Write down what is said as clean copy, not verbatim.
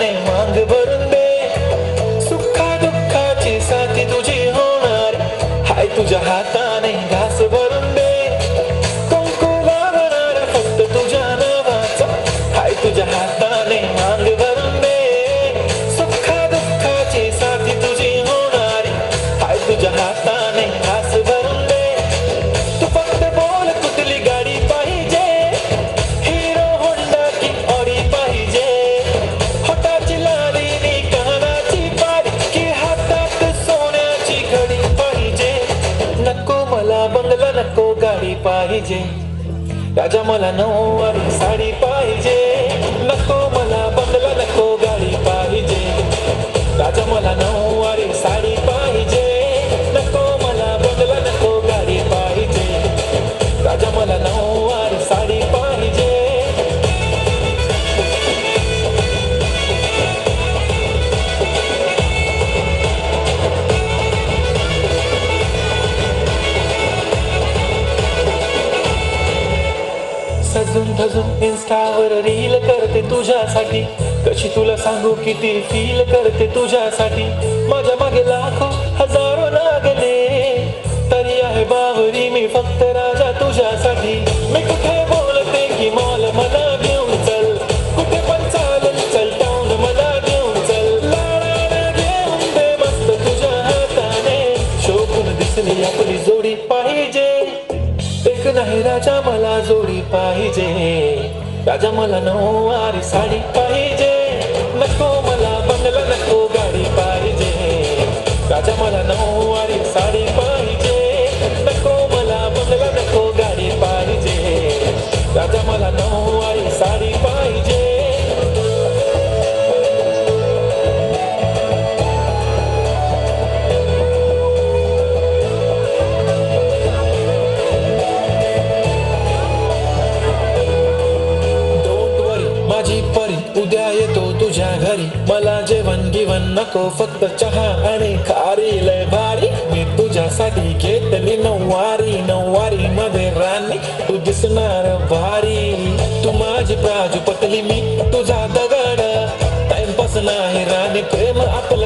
हाताने मांग भरून दे, सुखा दुःखाची साथी तुझी होणार, हाय तुझ्या हाताने घास भरून दे, कुंकू लावणार फक्त तुझ्या नावाचा, हाय तुझ्या हाताने मांग भरून दे, सुखा दुःखाची साथी तुझी होणार, हाय तुझ्या हाताने घास भरून दे. तू फक्त बोल कुठली गाडी पाहिजे, हिरो होंडा की ऑडी पाहिजे, होटाची लाली नी कानाची बारी की हातात सोन्याची घडी पाहिजे. नको मला बंगला, नको गाडी पाहिजे, राजा मला नऊवारी साडी पाहिजे. नको मला बंगला, नको गाडी पाहिजे, राजा मला नऊवारी साडी पाहिजे. नको मला बंगला, नको गाडी पाहिजे, राजा मला नऊवारी साडी पाहिजे. सजून धजून इन्स्टावर रील करते तुझ्यासाठी, कशी तुला सांगू किती फील करते तुझ्यासाठी. माझ्या मागे लाखो हजारो लागले, तरी आहे बावरी मी फक्त राजा तुझ्यासाठी. मी कुठे बोलते की मॉल मला घेऊन चल, कुठे पण चालल चल टाउन मला घेऊन चल, लाडाने घेऊन दे मस्त तुझ्या हाताने, शोभून दिसली आपली जोडी पाहिजे. एक नाही राजा मला जोडी पाहिजे, राजा मला नऊवारी साडी पाहिजे. नको मला बंगला, नको गाडी पाहिजे, राजा मला नऊवारी साडी पाहिजे. नको मला बंगला, नको गाडी पाहिजे, राजा मला नऊवारी साडी पाहिजे. माझी परी उद्या येतो तुझ्या घरी, मला जेवण गिवण नको फक्त चहा आणि खारी लय भारी. मी तुझ्यासाठी घेतली नऊवारी, नऊवारी मध्ये राणी तू दिसणार भारी. तू माझी प्राजू पतली, मी तुझा दगड, टाइमपास नाही राणी प्रेम आपलं